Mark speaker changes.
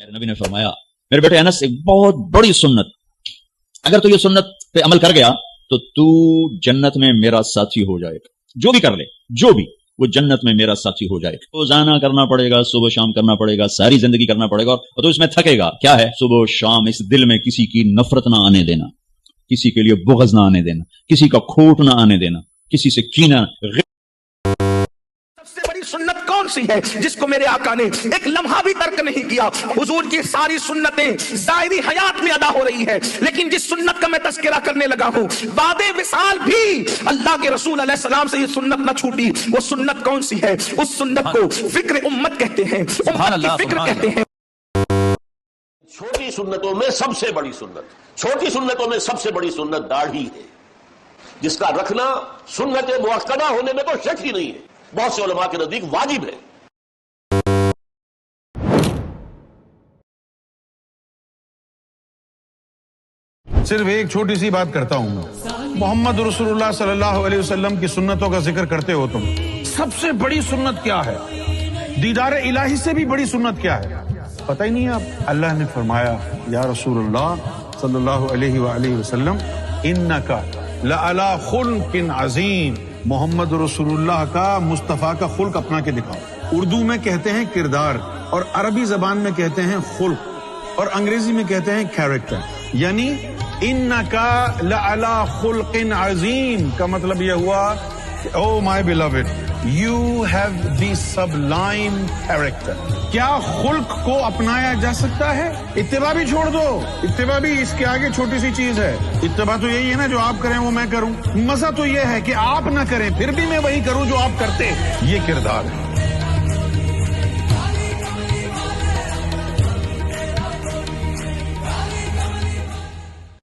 Speaker 1: نبی نے فرمایا میرے بیٹے انس ایک بہت بڑی سنت، اگر تو یہ سنت پہ عمل کر گیا تو جنت میں میرا ساتھی ہو جائے گا، جو بھی کر لے جو بھی وہ جنت میں میرا ساتھی ہو جائے گا۔ روزانہ کرنا پڑے گا، صبح شام کرنا پڑے گا، ساری زندگی کرنا پڑے گا، اور تو اس میں تھکے گا کیا ہے؟ صبح شام اس دل میں کسی کی نفرت نہ آنے دینا، کسی کے لیے بغض نہ آنے دینا، کسی کا کھوٹ نہ آنے دینا، کسی سے کینہ۔
Speaker 2: سب سے بڑی سنت کون سی ہے جس کو میرے آقا نے ایک لمحہ بھی ترک نہیں کیا؟ حضور کی ساری سنتیں ظاہری حیات میں ادا ہو رہی ہے، لیکن جس سنت کا میں تذکرہ کرنے لگا ہوں بعد وصال بھی اللہ کے رسول علیہ السلام سے یہ سنت نہ چھوٹی۔ وہ سنت کون سی ہے؟ اس سنت کو فکر امت کہتے ہیں، امت کی فکر کہتے ہیں۔
Speaker 3: چھوٹی سنتوں میں سب سے بڑی سنت، چھوٹی سنتوں میں سب سے بڑی سنت داڑھی ہے، جس کا رکھنا سنت مؤکدہ ہونے میں کوئی شک ہی نہیں ہے، بہت سے علماء کے نزدیک واجب ہے۔
Speaker 4: صرف ایک چھوٹی سی بات کرتا ہوں، محمد رسول اللہ صلی اللہ علیہ وسلم کی سنتوں کا ذکر کرتے ہو تم، سب سے بڑی سنت کیا ہے؟ دیدار الہی سے بھی بڑی سنت کیا ہے؟ پتہ ہی نہیں آپ؟ اللہ نے فرمایا یا رسول اللہ صلی اللہ علیہ وآلہ وسلم انکا لعلی خلق عظیم، محمد رسول اللہ کا مصطفیٰ کا خلق اپنا کے دکھاؤ۔ اردو میں کہتے ہیں کردار، اور عربی زبان میں کہتے ہیں خلق، اور انگریزی میں کہتے ہیں کیریکٹر، یعنی انکا لعلی خلق عظیم کا مطلب یہ ہوا کہ oh my beloved you have the sublime character. کیا خلق کو اپنایا جا سکتا ہے؟ اتباع بھی چھوڑ دو، اتباع بھی اس کے آگے چھوٹی سی چیز ہے۔ اتباع تو یہی ہے نا جو آپ کریں وہ میں کروں، مزہ تو یہ ہے کہ آپ نہ کریں پھر بھی میں وہی کروں جو آپ کرتے، یہ کردار ہے۔